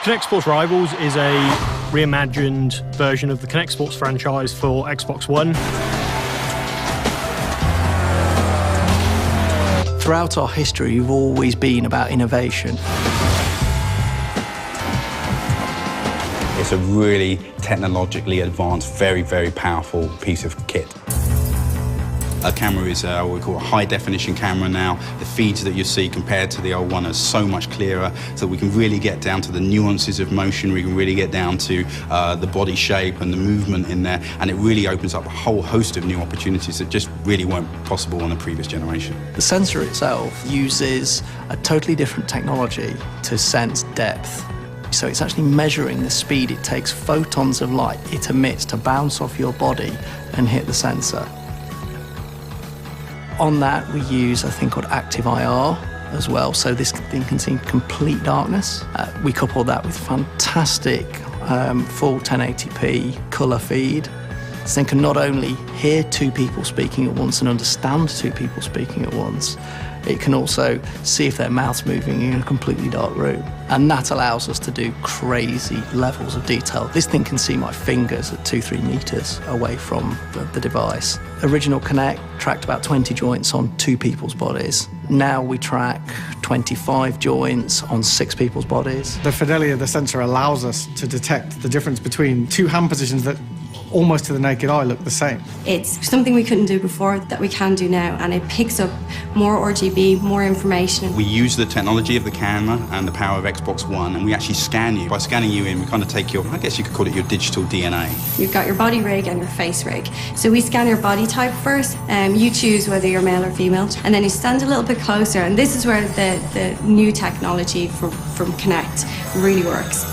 Kinect Sports Rivals is a reimagined version of the Kinect Sports franchise for Xbox One. Throughout our history, we've always been about innovation. It's a really technologically advanced, very, very powerful piece of kit. A camera is what we call a high-definition camera now. The feeds that you see compared to the old one are so much clearer, so we can really get down to the nuances of motion. We can really get down to the body shape and the movement in there, and it really opens up a whole host of new opportunities that just really weren't possible on the previous generation. The sensor itself uses a totally different technology to sense depth. So it's actually measuring the speed it takes photons of light it emits to bounce off your body and hit the sensor. On that, we use a thing called active IR as well, so this thing can see complete darkness. We couple that with fantastic full 1080p colour feed. This thing can not only hear two people speaking at once and understand two people speaking at once, it can also see if their mouth's moving in a completely dark room. And that allows us to do crazy levels of detail. This thing can see my fingers at 2-3 meters away from the device. Original Kinect tracked about 20 joints on 2 people's bodies. Now we track 25 joints on 6 people's bodies. The fidelity of the sensor allows us to detect the difference between 2 hand positions that almost to the naked eye look the same. It's something we couldn't do before that we can do now, and it picks up more RGB, more information. We use the technology of the camera and the power of Xbox One, and we actually scan you. By scanning you in, we kind of take your, I guess you could call it your digital DNA. You've got your body rig and your face rig. So we scan your body type first, you choose whether you're male or female, and then you stand a little bit closer, and this is where the new technology from Kinect really works.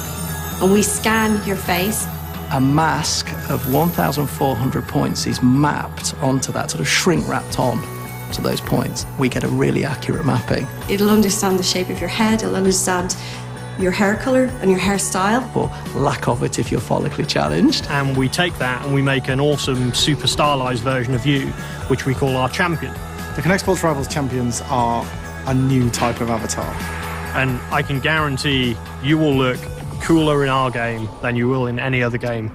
And we scan your face. A mask of 1,400 points is mapped onto that, sort of shrink wrapped on to those points. We get a really accurate mapping. It'll understand the shape of your head, it'll understand your hair colour and your hairstyle. Or lack of it if you're follically challenged. And we take that and we make an awesome super stylised version of you, which we call our champion. The Kinect Sports Rivals champions are a new type of avatar. And I can guarantee you will look cooler in our game than you will in any other game.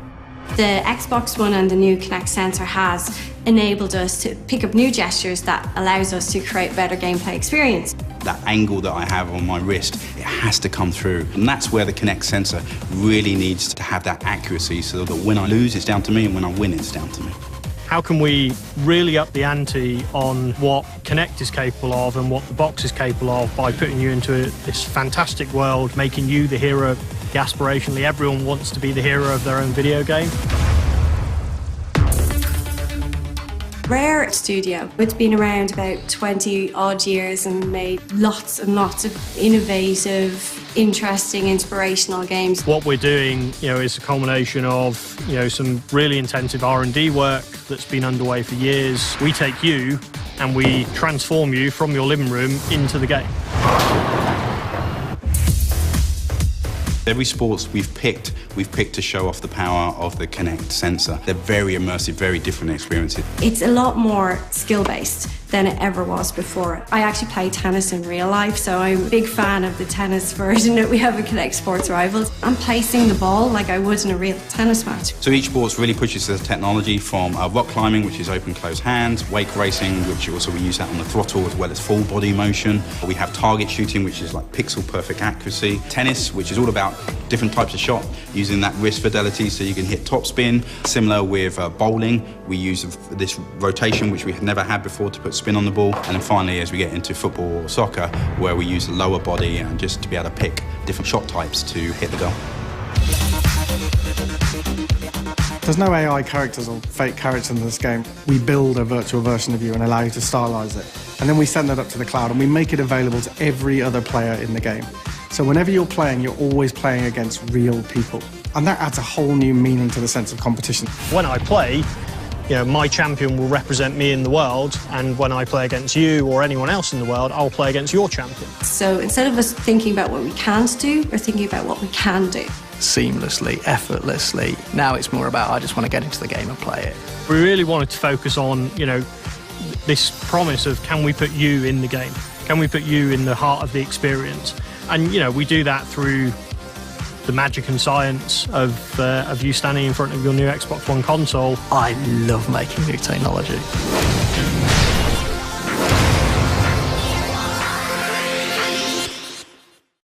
The Xbox One and the new Kinect sensor has enabled us to pick up new gestures that allows us to create a better gameplay experience. That angle that I have on my wrist, it has to come through. And that's where the Kinect sensor really needs to have that accuracy so that when I lose, it's down to me, and when I win, it's down to me. How can we really up the ante on what Kinect is capable of and what the box is capable of by putting you into this fantastic world, making you the hero? Aspirationally, everyone wants to be the hero of their own video game. Rare Studio. It's been around about 20 odd years and made lots and lots of innovative, interesting, inspirational games. What we're doing, is a culmination of, some really intensive R&D work that's been underway for years. We take you and we transform you from your living room into the game. Every sports we've picked to show off the power of the Kinect sensor. They're very immersive, very different experiences. It's a lot more skill-based than it ever was before. I actually play tennis in real life, so I'm a big fan of the tennis version that we have in Kinect Sports Rivals. I'm placing the ball like I would in a real tennis match. So each sport really pushes the technology from rock climbing, which is open, closed hands, wake racing, which also we use that on the throttle as well as full body motion. We have target shooting, which is like pixel perfect accuracy. Tennis, which is all about different types of shot, using that wrist fidelity so you can hit topspin. Similar with bowling, we use this rotation, which we had never had before, to put spin on the ball. And then finally, as we get into football or soccer, where we use the lower body and just to be able to pick different shot types to hit the goal. There's no AI characters or fake characters in this game. We build a virtual version of you and allow you to stylize it. And then we send that up to the cloud and we make it available to every other player in the game. So whenever you're playing, you're always playing against real people. And that adds a whole new meaning to the sense of competition. When I play, my champion will represent me in the world, and when I play against you or anyone else in the world, I'll play against your champion. So instead of us thinking about what we can't do, we're thinking about what we can do. Seamlessly, effortlessly. Now it's more about, I just want to get into the game and play it. We really wanted to focus on, this promise of, can we put you in the game? Can we put you in the heart of the experience? And, we do that through the magic and science of you standing in front of your new Xbox One console. I love making new technology.